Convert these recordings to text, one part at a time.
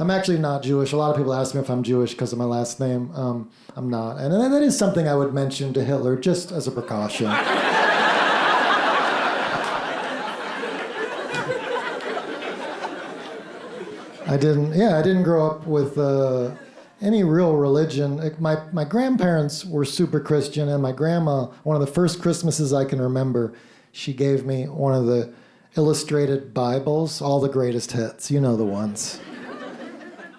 I'm actually not Jewish. A lot of people ask me if I'm Jewish because of my last name. I'm not. And that is something I would mention to Hitler just as a precaution. I didn't grow up with any real religion. My grandparents were super Christian, and my grandma, one of the first Christmases I can remember, she gave me one of the illustrated Bibles, all the greatest hits, you know the ones.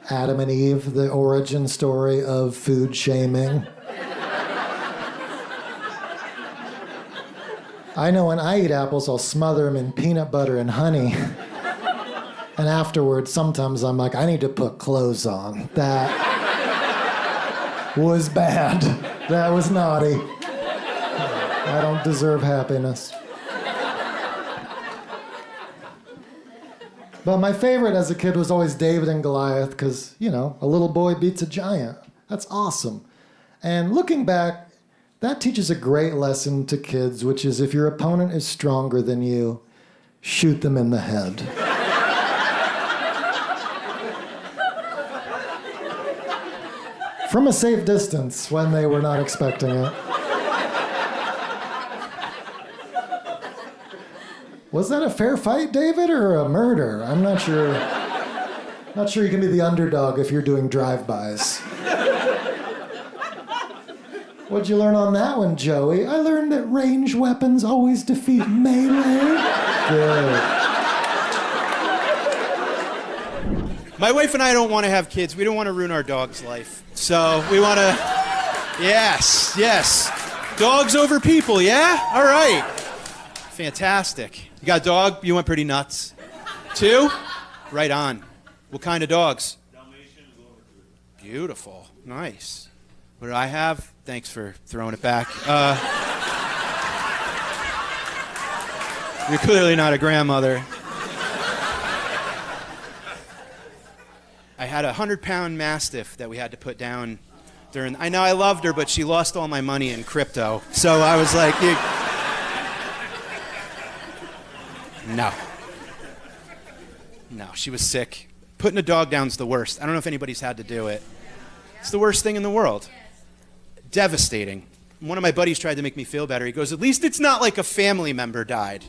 Adam and Eve, the origin story of food shaming. I know when I eat apples, I'll smother them in peanut butter and honey. And afterwards, sometimes I'm like, I need to put clothes on. That was bad. That was naughty. I don't deserve happiness. But my favorite as a kid was always David and Goliath because, a little boy beats a giant. That's awesome. And looking back, that teaches a great lesson to kids, which is if your opponent is stronger than you, shoot them in the head. From a safe distance when they were not expecting it. Was that a fair fight, David, or a murder? I'm not sure. Not sure you can be the underdog if you're doing drive-bys. What'd you learn on that one, Joey? I learned that range weapons always defeat melee. Good. My wife and I don't want to have kids. We don't want to ruin our dog's life. So we want to... Yes. Dogs over people, yeah? All right. Fantastic. You got a dog? You went pretty nuts. 2? Right on. What kind of dogs? Dalmatian is over 2. Beautiful. Nice. What do I have? Thanks for throwing it back. You're clearly not a grandmother. I had a 100-pound Mastiff that we had to put down during... I know I loved her, but she lost all my money in crypto. So I was like... No, she was sick. Putting a dog down is the worst. I don't know if anybody's had to do it. It's the worst thing in the world. Devastating. One of my buddies tried to make me feel better. He goes, at least it's not like a family member died.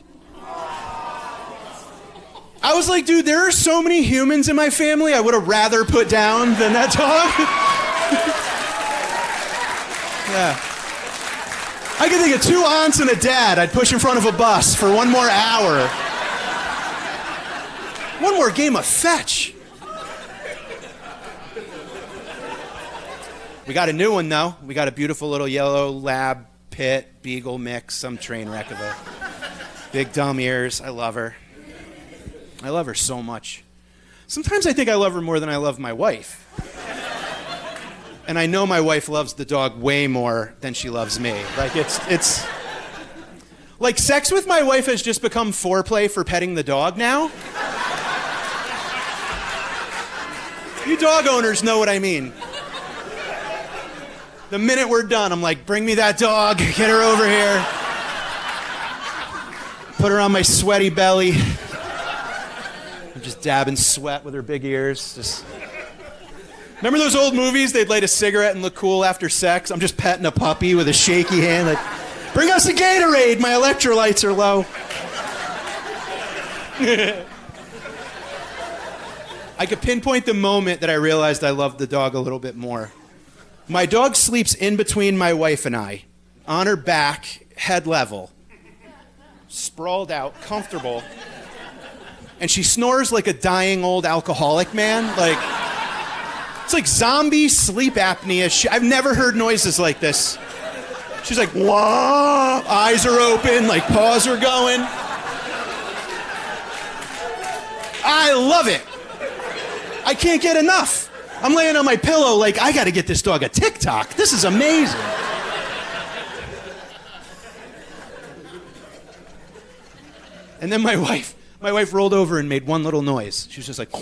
I was like, dude, there are so many humans in my family I would have rather put down than that dog. Yeah. I could think of 2 aunts and a dad I'd push in front of a bus for 1 more hour. 1 more game of fetch. We got a new one, though. We got a beautiful little yellow lab pit beagle mix, some train wreck of a big dumb ears. I love her. I love her so much. Sometimes I think I love her more than I love my wife. And I know my wife loves the dog way more than she loves me. Like, it's... Like, sex with my wife has just become foreplay for petting the dog now. You dog owners know what I mean. The minute we're done, I'm like, bring me that dog, get her over here. Put her on my sweaty belly. I'm just dabbing sweat with her big ears. Just... Remember those old movies? They'd light a cigarette and look cool after sex? I'm just petting a puppy with a shaky hand, like, bring us a Gatorade, my electrolytes are low. I could pinpoint the moment that I realized I loved the dog a little bit more. My dog sleeps in between my wife and I, on her back, head level, sprawled out, comfortable, and she snores like a dying old alcoholic man. Like, it's like zombie sleep apnea. I've never heard noises like this. She's like, wah, eyes are open, like paws are going. I love it. I can't get enough. I'm laying on my pillow like, I gotta get this dog a TikTok. This is amazing. And then my wife rolled over and made one little noise. She was just like,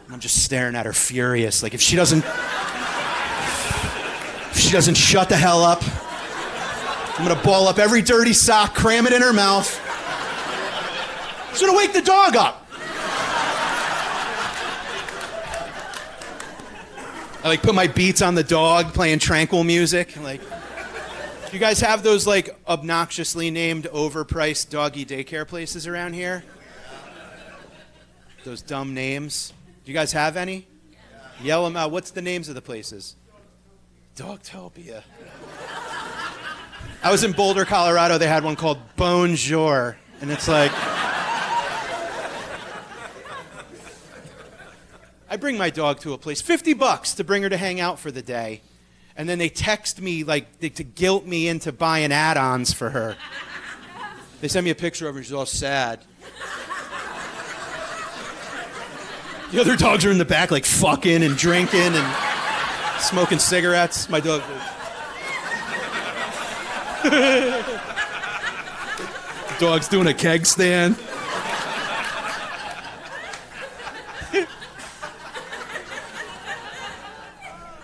I'm just staring at her furious. Like, if she doesn't shut the hell up, I'm gonna ball up every dirty sock, cram it in her mouth. She's gonna wake the dog up. I like put my beats on the dog, playing tranquil music. Like, you guys have those like obnoxiously named, overpriced doggy daycare places around here? Those dumb names. Do you guys have any? Yell them out. What's the names of the places? Dogtopia. I was in Boulder, Colorado. They had one called Bonjour, and it's like. I bring my dog to a place, $50 to bring her to hang out for the day. And then they text me like to guilt me into buying add-ons for her. They send me a picture of her, she's all sad. The other dogs are in the back like fucking and drinking and smoking cigarettes. My dog. Dog's doing a keg stand.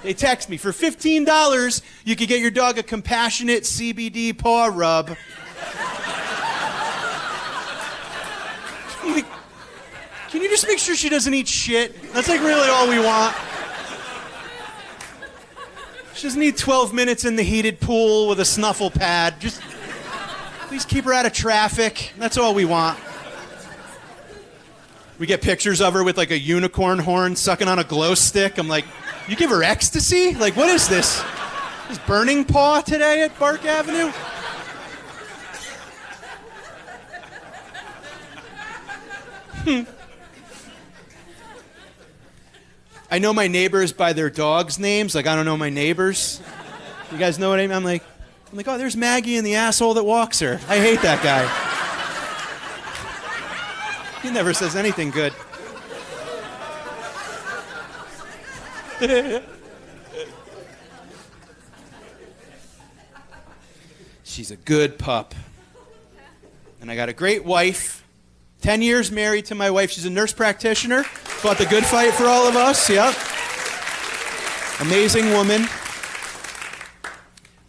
They text me, for $15, you could get your dog a compassionate CBD paw rub. I'm like, can you just make sure she doesn't eat shit? That's like really all we want. She doesn't need 12 minutes in the heated pool with a snuffle pad. Just please keep her out of traffic. That's all we want. We get pictures of her with like a unicorn horn sucking on a glow stick. I'm like, you give her ecstasy? Like, what is this? Is Burning Paw today at Bark Avenue? I know my neighbors by their dogs' names. Like, I don't know my neighbors. You guys know what I mean? I'm like, oh, there's Maggie and the asshole that walks her. I hate that guy. He never says anything good. She's a good pup. And I got a great wife. 10 years married to my wife. She's a nurse practitioner. Fought the good fight for all of us. Yep. Amazing woman.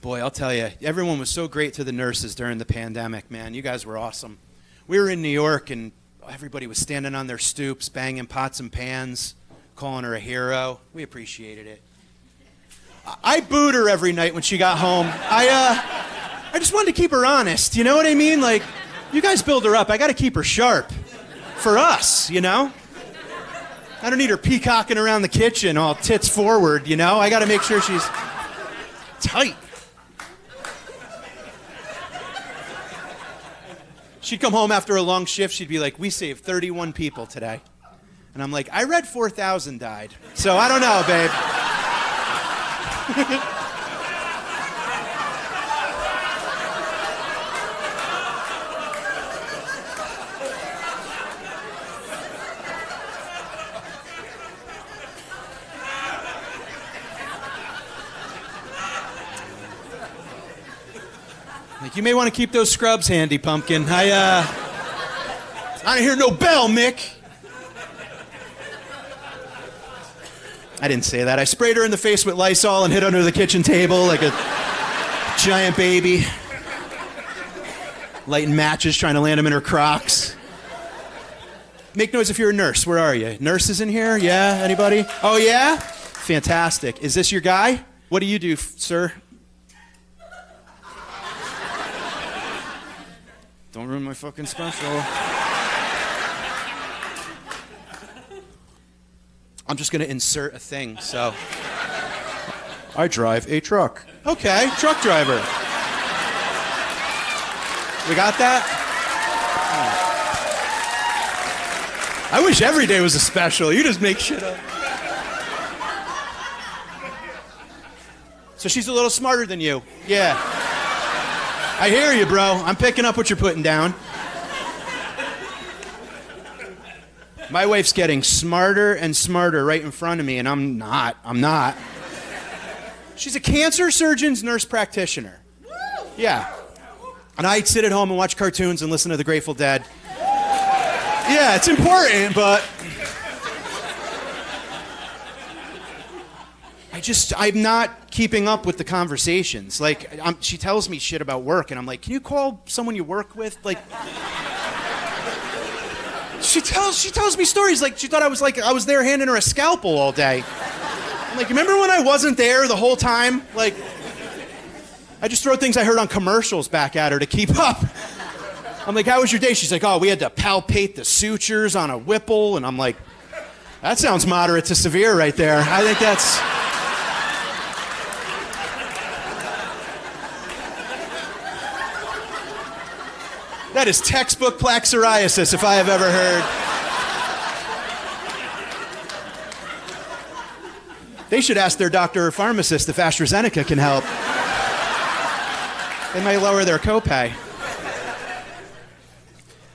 Boy, I'll tell you, everyone was so great to the nurses during the pandemic, man. You guys were awesome. We were in New York, and everybody was standing on their stoops, banging pots and pans, calling her a hero. We appreciated it. I booed her every night when she got home. I just wanted to keep her honest. You know what I mean? Like, you guys build her up. I got to keep her sharp. For us, you know? I don't need her peacocking around the kitchen all tits forward, you know? I got to make sure she's tight. She'd come home after a long shift. She'd be like, we saved 31 people today. And I'm like, I read 4,000 died. So I don't know, babe. Like, you may want to keep those scrubs handy, Pumpkin. I didn't hear no bell, Mick. I didn't say that. I sprayed her in the face with Lysol and hid under the kitchen table like a giant baby. Lighting matches, trying to land them in her Crocs. Make noise if you're a nurse. Where are you? Nurses in here? Yeah? Anybody? Oh, yeah? Fantastic. Is this your guy? What do you do, sir? Don't ruin my fucking special. I'm just going to insert a thing, so. I drive a truck. Okay, truck driver. We got that? Oh. I wish every day was a special. You just make shit up. So she's a little smarter than you. Yeah. I hear you, bro. I'm picking up what you're putting down. My wife's getting smarter and smarter right in front of me, and I'm not. She's a cancer surgeon's nurse practitioner. Yeah. And I sit at home and watch cartoons and listen to the Grateful Dead. Yeah, it's important, but I'm not keeping up with the conversations. Like, she tells me shit about work, and I'm like, can you call someone you work with? Like, she tells me stories like she thought I was there handing her a scalpel all day. I'm like, remember when I wasn't there the whole time? Like, I just throw things I heard on commercials back at her to keep up. I'm like, how was your day? She's like, oh, we had to palpate the sutures on a Whipple. And I'm like, that sounds moderate to severe right there. I think that's... That is textbook plaque psoriasis if I have ever heard. They should ask their doctor or pharmacist if AstraZeneca can help. They might lower their copay.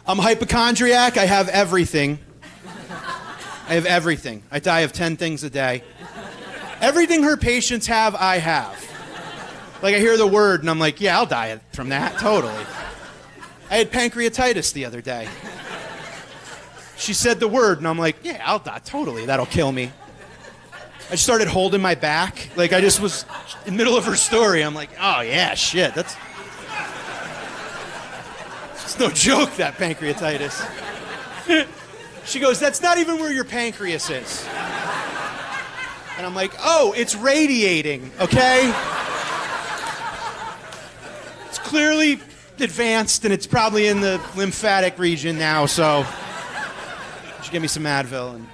I'm a hypochondriac. I have everything. I have everything. I die of 10 things a day. Everything her patients have, I have. Like, I hear the word, and I'm like, yeah, I'll die from that, totally. I had pancreatitis the other day. She said the word, and I'm like, yeah, I'll die, totally, that'll kill me. I just started holding my back. Like, I just was in the middle of her story. I'm like, oh, yeah, shit, that's... It's no joke, that pancreatitis. She goes, that's not even where your pancreas is. And I'm like, oh, it's radiating, okay? It's clearly advanced, and it's probably in the lymphatic region now, so she gave me some Advil. And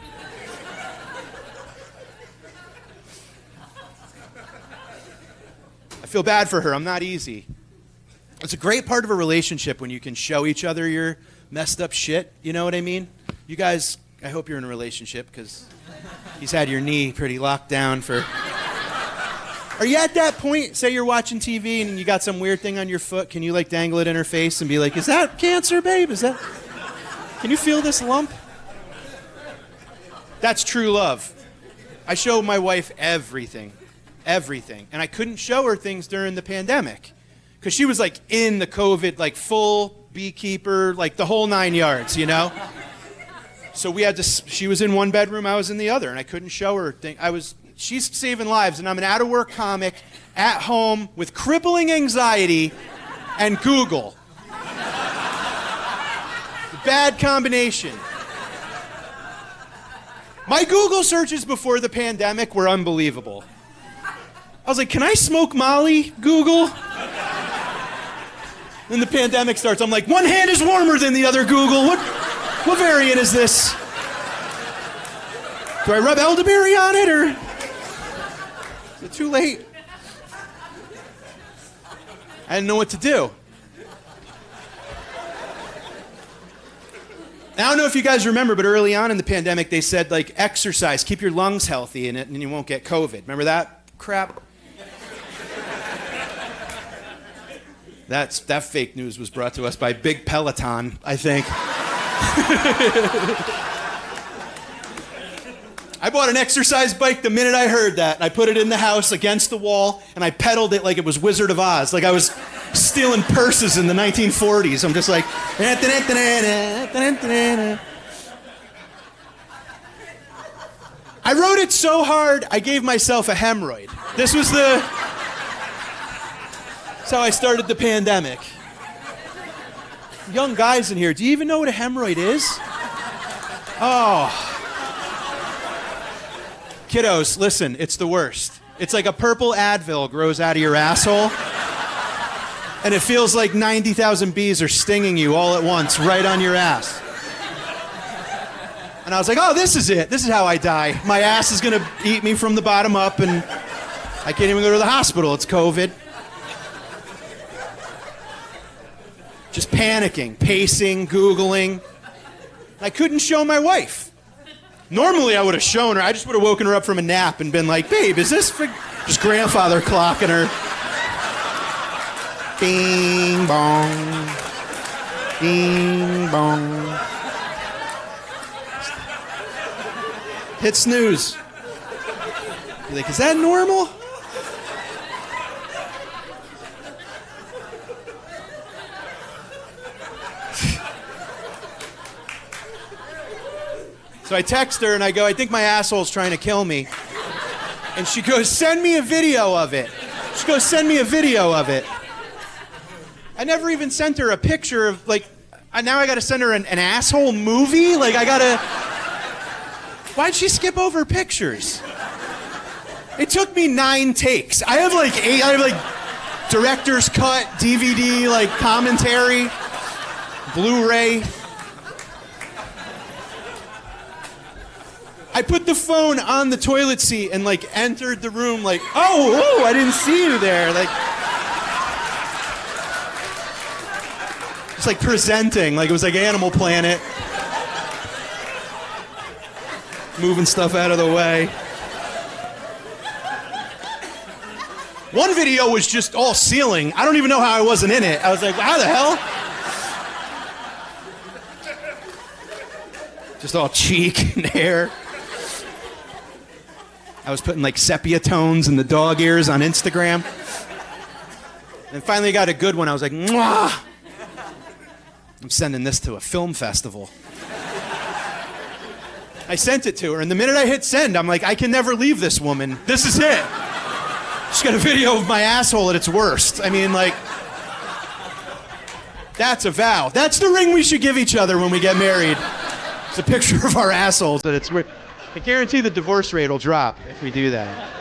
I feel bad for her. I'm not easy. It's a great part of a relationship when you can show each other your messed up shit. You know what I mean? You guys, I hope you're in a relationship, because he's had your knee pretty locked down for... Are you at that point, say you're watching TV and you got some weird thing on your foot, can you like dangle it in her face and be like, is that cancer, babe? Is that... Can you feel this lump? That's true love. I show my wife everything. Everything. And I couldn't show her things during the pandemic, because she was like in the COVID, like full beekeeper, like the whole 9 yards, you know? So we had to, she was in one bedroom, I was in the other, and I couldn't show her things. She's saving lives, and I'm an out-of-work comic at home with crippling anxiety and Google. Bad combination. My Google searches before the pandemic were unbelievable. I was like, can I smoke Molly, Google? Then the pandemic starts. I'm like, one hand is warmer than the other, Google. What variant is this? Do I rub elderberry on it, or... Is it too late? I didn't know what to do. I don't know if you guys remember, but early on in the pandemic, they said, like, exercise, keep your lungs healthy, and you won't get COVID. Remember that crap? That fake news was brought to us by Big Peloton, I think. I bought an exercise bike the minute I heard that. I put it in the house against the wall, and I pedaled it like it was Wizard of Oz, like I was stealing purses in the 1940s. I'm just like... I wrote it so hard, I gave myself a hemorrhoid. This was the... That's how I started the pandemic. Young guys in here, do you even know what a hemorrhoid is? Oh... Kiddos, listen, it's the worst. It's like a purple Advil grows out of your asshole, and it feels like 90,000 bees are stinging you all at once, right on your ass. And I was like, oh, this is it. This is how I die. My ass is gonna eat me from the bottom up, and I can't even go to the hospital. It's COVID. Just panicking, pacing, Googling. I couldn't show my wife. Normally I would have shown her. I just would have woken her up from a nap and been like, babe, is this for... Just grandfather clocking her. Bing, bong. Bing, bong. Hit snooze. You're like, is that normal? So I text her and I go, I think my asshole's trying to kill me. And she goes, send me a video of it. She goes, send me a video of it. I never even sent her a picture of, like, now I gotta send her an asshole movie? Like, I gotta... Why'd she skip over pictures? It took me 9 takes. I have like 8. I have like director's cut, DVD, like commentary, Blu-ray. I put the phone on the toilet seat and like entered the room like, oh, I didn't see you there. Like, it's like presenting, like it was like Animal Planet. Moving stuff out of the way. One video was just all ceiling. I don't even know how I wasn't in it. I was like, how the hell? Just all cheek and hair. I was putting like sepia tones in the dog ears on Instagram. And finally got a good one. I was like, mwah! I'm sending this to a film festival. I sent it to her, and the minute I hit send, I'm like, I can never leave this woman. This is it. She's got a video of my asshole at its worst. I mean, like, that's a vow. That's the ring we should give each other when we get married. It's a picture of our assholes at its worst. I guarantee the divorce rate will drop if we do that.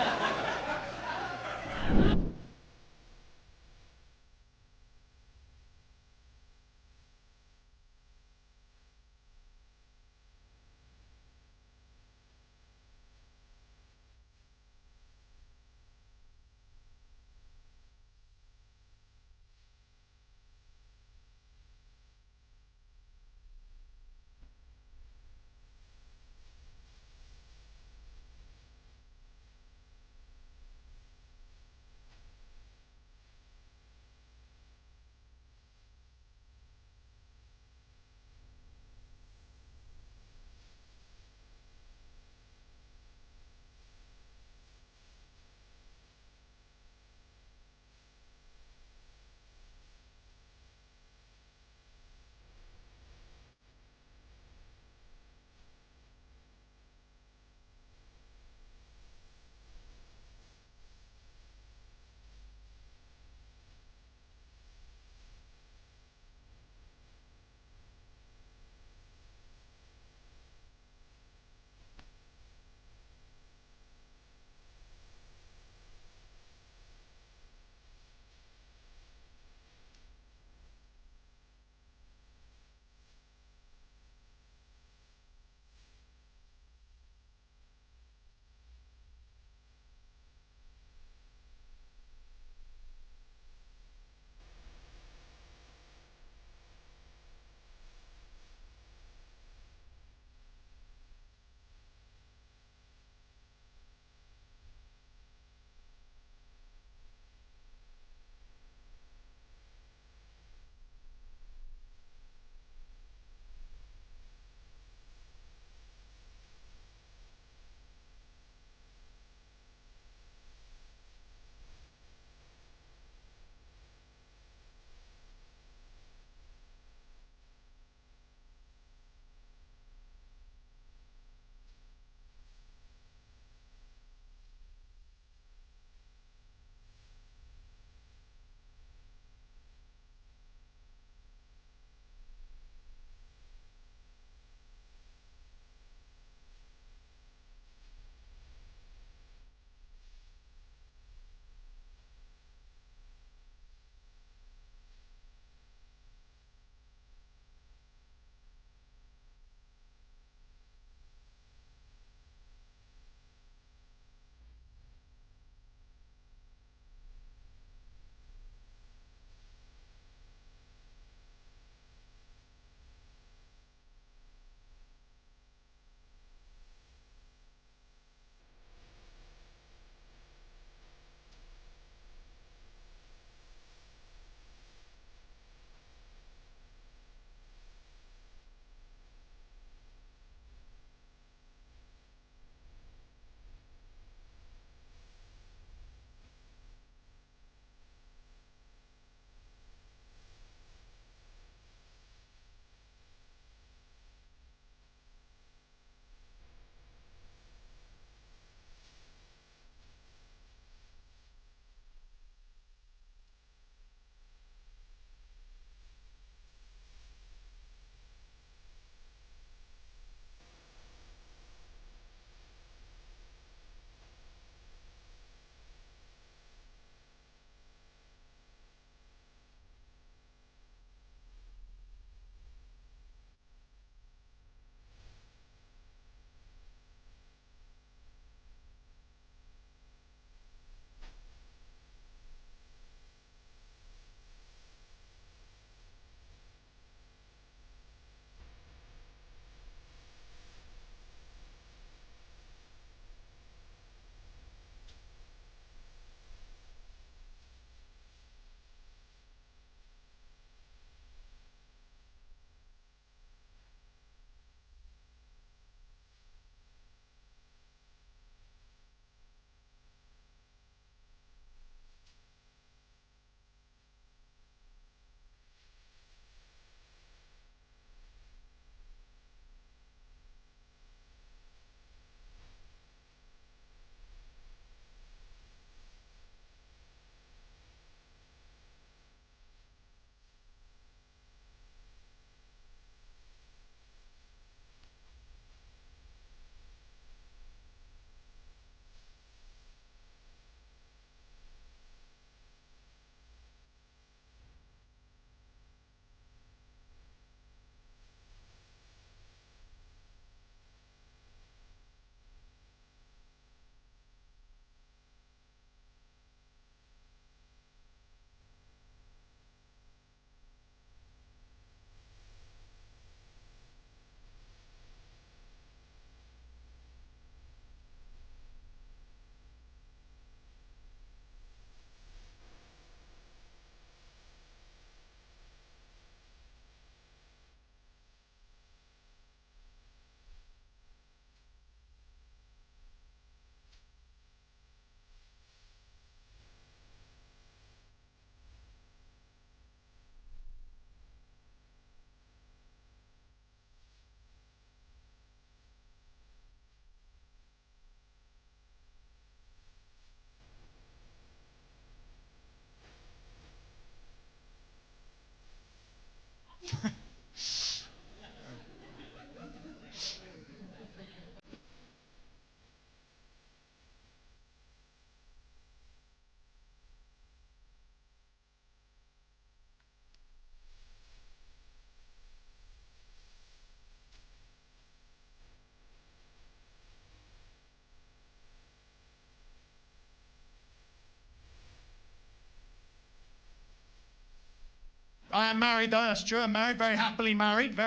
I am married though, that's true. I'm married, very happily married.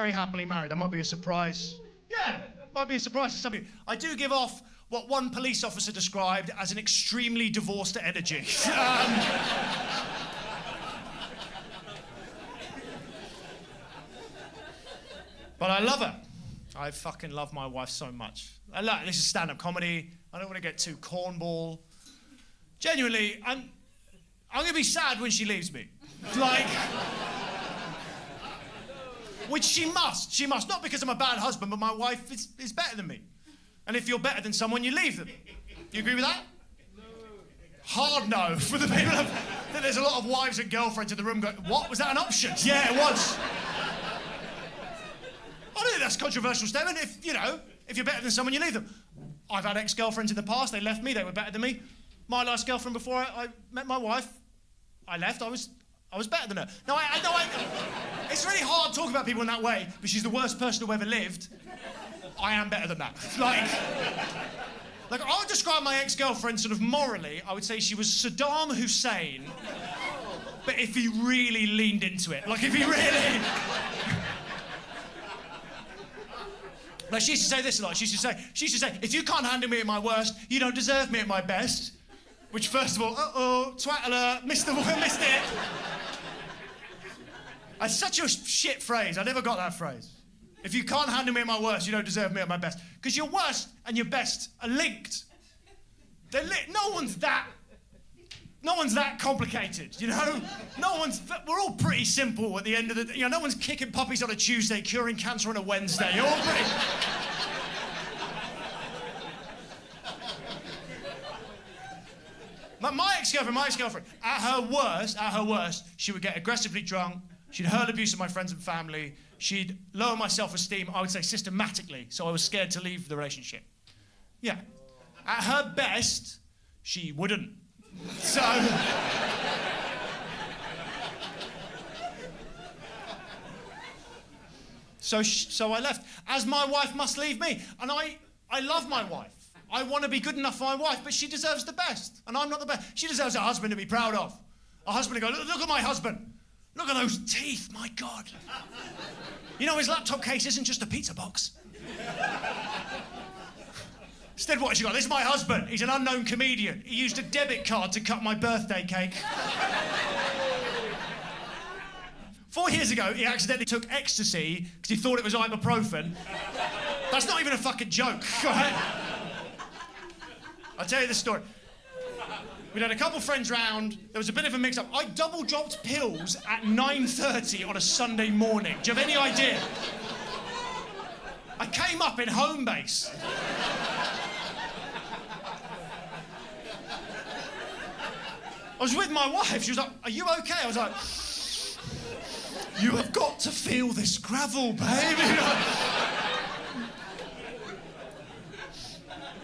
That might be a surprise. Yeah, might be a surprise to some of you. I do give off what one police officer described as an extremely divorced energy. But I love her. I fucking love my wife so much. This is stand-up comedy. I don't want to get too cornball. Genuinely, I'm gonna be sad when she leaves me. Like, which she must. She must. Not because I'm a bad husband, but my wife is better than me. And if you're better than someone, you leave them. You agree with that? No. Hard no. For the people that there's a lot of wives and girlfriends in the room going, what? Was that an option? Yeah, it was. I don't think that's a controversial statement. If you're better than someone, you leave them. I've had ex-girlfriends in the past, they left me, they were better than me. My last girlfriend before I met my wife, I left, I was better than her. No, it's really hard talking about people in that way, but she's the worst person who ever lived. I am better than that. Like I would describe my ex-girlfriend sort of morally, I would say she was Saddam Hussein, but if he really leaned into it. Like if he really... Like she used to say this a lot. She used to say, if you can't handle me at my worst, you don't deserve me at my best. Which, first of all, twat alert, missed it. It's such a shit phrase. I never got that phrase. If you can't handle me at my worst, you don't deserve me at my best. Because your worst and your best are linked. No one's that complicated, you know? We're all pretty simple at the end of the day. No one's kicking puppies on a Tuesday, curing cancer on a Wednesday. You're all pretty... My ex-girlfriend, at her worst, she would get aggressively drunk, she'd hurl abuse of my friends and family, she'd lower my self-esteem, I would say systematically, so I was scared to leave the relationship. Yeah. At her best, she wouldn't. So I left. As my wife must leave me. And I love my wife. I want to be good enough for my wife, but she deserves the best. And I'm not the best. She deserves a husband to be proud of. A husband to go, look at my husband. Look at those teeth, my God. You know, his laptop case isn't just a pizza box. Instead, what has she got? This is my husband. He's an unknown comedian. He used a debit card to cut my birthday cake. 4 years ago, he accidentally took ecstasy because he thought it was ibuprofen. That's not even a fucking joke, right? I'll tell you the story. We'd had a couple friends round. There was a bit of a mix-up. I double-dropped pills at 9:30 on a Sunday morning. Do you have any idea? I came up in home base. I was with my wife. She was like, are you okay? I was like, you have got to feel this gravel, baby.